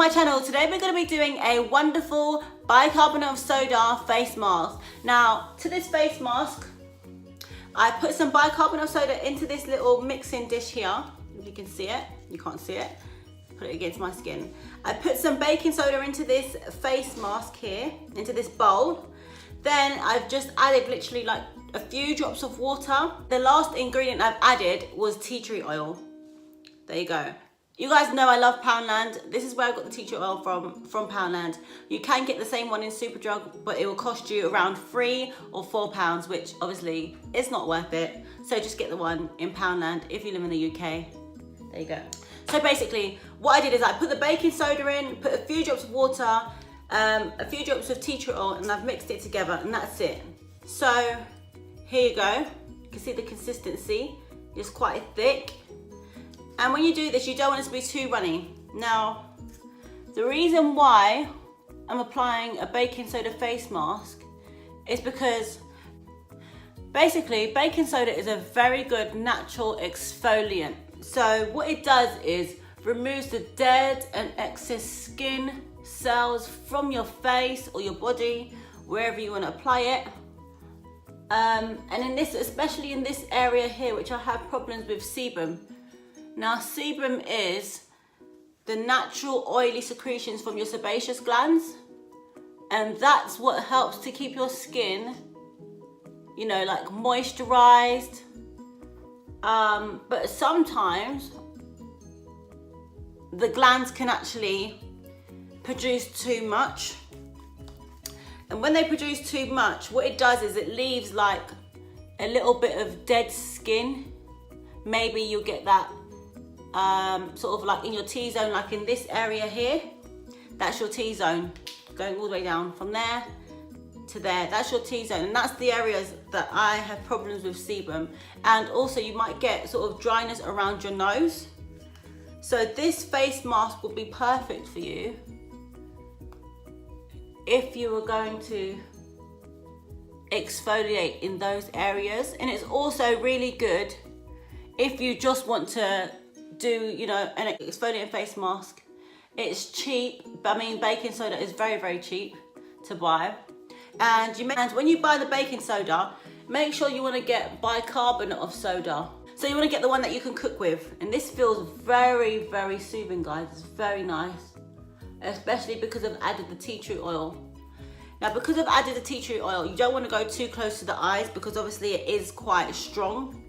my channel. Today we're going to be doing a wonderful bicarbonate of soda face mask. Now to this face mask I put some bicarbonate of soda into this little mixing dish here. If you can see it, you can't see it, put it against my skin. I put some baking soda into this face mask here, into this bowl. Then I've just added literally like a few drops of water. The last ingredient I've added was tea tree oil. There you go. You guys know I love Poundland. This is where I got the tea tree oil from Poundland. You can get the same one in Superdrug, but it will cost you around £3 or £4, which obviously is not worth it. So just get the one in Poundland if you live in the UK. There you go. So basically, what I did is I put the baking soda in, put a few drops of water, a few drops of tea tree oil, and I've mixed it together, and that's it. So here you go. You can see the consistency. It's quite thick. And when you do this, you don't want it to be too runny. Now, the reason why I'm applying a baking soda face mask is because basically baking soda is a very good natural exfoliant. So what it does is removes the dead and excess skin cells from your face or your body, wherever you want to apply it. And in this, especially in this area here, which I have problems with sebum. Now, sebum is the natural oily secretions from your sebaceous glands, and that's what helps to keep your skin, you know, like moisturized. But sometimes the glands can actually produce too much. And when they produce too much, what it does is it leaves like a little bit of dead skin. Maybe you'll get that sort of like in your T-zone, like in this area here. That's your T-zone, going all the way down from there to there. That's your T-zone, and that's the areas that I have problems with sebum. And also you might get sort of dryness around your nose. So this face mask would be perfect for you if you were going to exfoliate in those areas. And it's also really good if you just want to do, you know, an exfoliating face mask. It's cheap, but I mean baking soda is very, very cheap to buy. And when you buy the baking soda, make sure you want to get bicarbonate of soda. So you want to get the one that you can cook with. And this feels very, very soothing, guys. It's very nice, especially because I've added the tea tree oil. Now, because I've added the tea tree oil, you don't want to go too close to the eyes because obviously it is quite strong.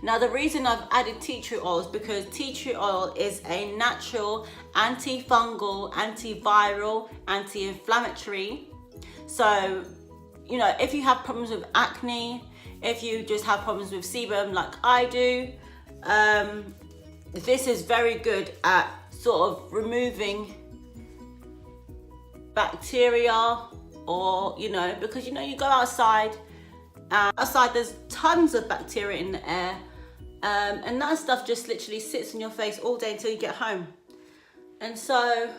Now, the reason I've added tea tree oil is because tea tree oil is a natural antifungal, antiviral, anti-inflammatory. So, you know, if you have problems with acne, if you just have problems with sebum like I do, this is very good at sort of removing bacteria, or, you know, because, you know, you go outside, outside there's tons of bacteria in the air. And that stuff just literally sits on your face all day until you get home. And so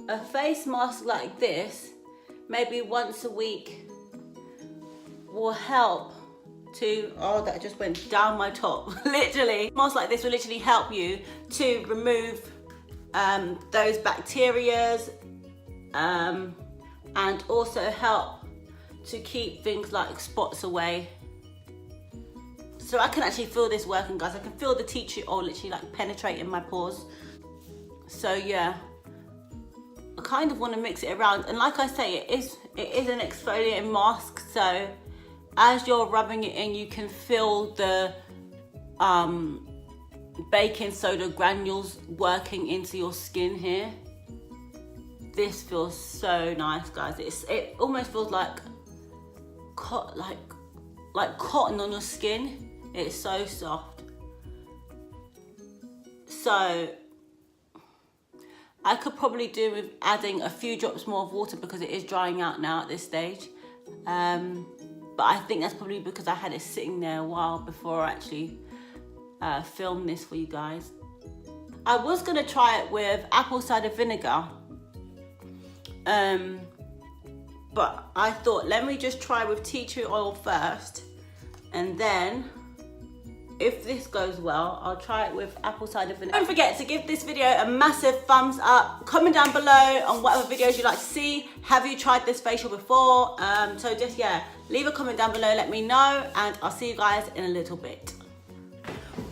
a face mask like this, maybe once a week, will help to, oh, that just went down my top, literally. A mask like this will literally help you to remove those bacterias, and also help to keep things like spots away. So I can actually feel this working, guys. I can feel the tea tree oil literally like penetrating my pores. So yeah, I kind of want to mix it around. And like I say, it is an exfoliating mask. So as you're rubbing it in, you can feel the baking soda granules working into your skin here. This feels so nice, guys. It almost feels like cotton on your skin. It's so soft. So I could probably do with adding a few drops more of water because it is drying out now at this stage. But I think that's probably because I had it sitting there a while before I actually filmed this for you guys. I was gonna try it with apple cider vinegar, but I thought, let me just try with tea tree oil first, and then if this goes well, I'll try it with apple cider vinegar. Don't forget to give this video a massive thumbs up. Comment down below on whatever videos you'd like to see. Have you tried this facial before? So just, yeah, leave a comment down below, let me know, and I'll see you guys in a little bit.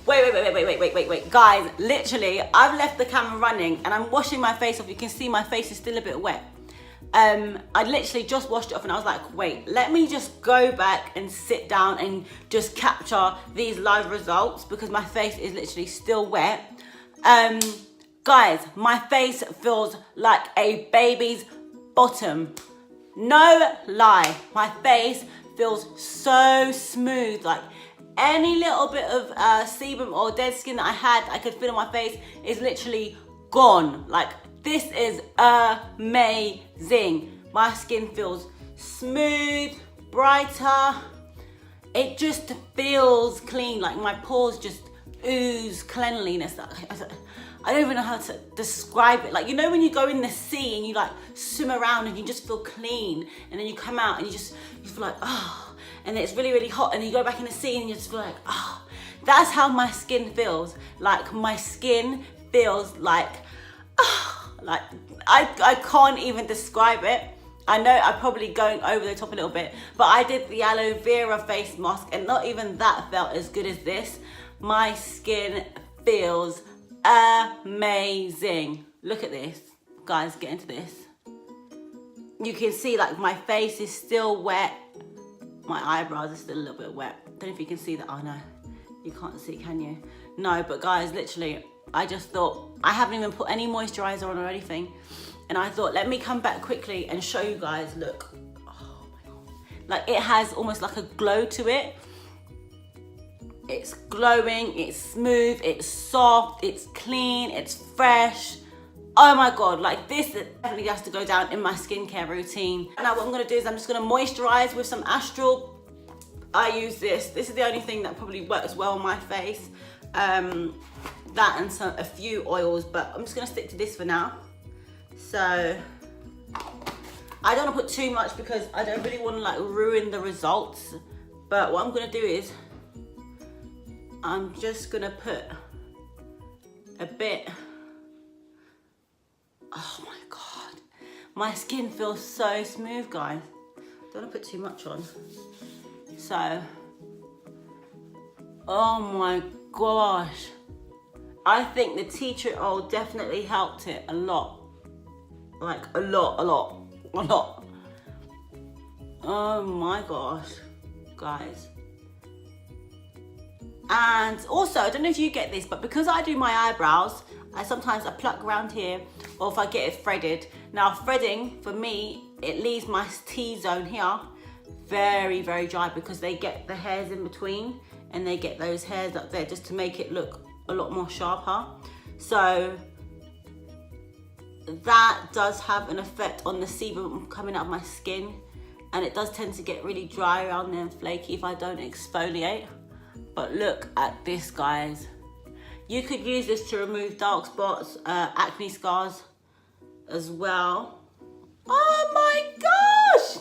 Wait. Guys, literally, I've left the camera running and I'm washing my face off. You can see my face is still a bit wet. I literally just washed it off and I was like, wait, let me just go back and sit down and just capture these live results because my face is literally still wet. Guys, my face feels like a baby's bottom. No lie, my face feels so smooth. Like any little bit of sebum or dead skin that I could feel on my face is literally gone. Like, this is amazing. My skin feels smooth, brighter. It just feels clean. Like my pores just ooze cleanliness. I don't even know how to describe it. Like, you know when you go in the sea and you like swim around and you just feel clean, and then you come out and you feel like, oh, and it's really, really hot, and you go back in the sea and you just feel like, oh. That's how my skin feels. Like my skin feels like, oh. Like, I can't even describe it. I know I'm probably going over the top a little bit, but I did the aloe vera face mask and not even that felt as good as this. My skin feels amazing. Look at this. Guys, get into this. You can see like my face is still wet. My eyebrows are still a little bit wet. Don't know if you can see that. Oh no, you can't see, can you? No, but guys, literally, I just thought, I haven't even put any moisturizer on or anything. And I thought, let me come back quickly and show you guys, look. Oh my God. Like it has almost like a glow to it. It's glowing, it's smooth, it's soft, it's clean, it's fresh. Oh my God, like this definitely has to go down in my skincare routine. Now what I'm gonna do is I'm just gonna moisturize with some Astral. I use this. This is the only thing that probably works well on my face. That and a few oils, but I'm just gonna stick to this for now. So I don't wanna put too much because I don't really wanna like ruin the results. But what I'm gonna do is I'm just gonna put a bit. Oh my God, my skin feels so smooth, guys. Don't wanna put too much on. So, oh my gosh. I think the tea tree oil definitely helped it a lot. Like a lot. Oh my gosh, guys. And also, I don't know if you get this, but because I do my eyebrows, I pluck around here, or if I get it threaded. Now threading, for me, it leaves my T-zone here very, very dry because they get the hairs in between and they get those hairs up there just to make it look a lot more sharper. So that does have an effect on the sebum coming out of my skin, and it does tend to get really dry around there and flaky if I don't exfoliate. But look at this, guys. You could use this to remove dark spots, acne scars as well. Oh my gosh!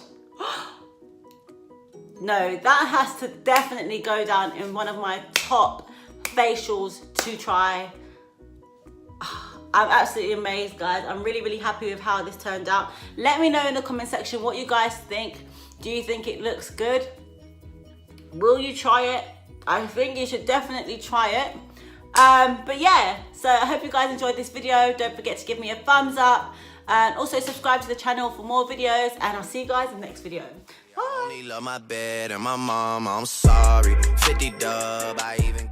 No, that has to definitely go down in one of my top facials to try. I'm absolutely amazed, guys. I'm really, really happy with how this turned out. Let me know in the comment section what you guys think. Do you think it looks good? Will you try it? I think you should definitely try it. But yeah, so I hope you guys enjoyed this video. Don't forget to give me a thumbs up and also subscribe to the channel for more videos, and I'll see you guys in the next video. Bye. Only love my bed and my mom, I'm sorry. 50 dub, I even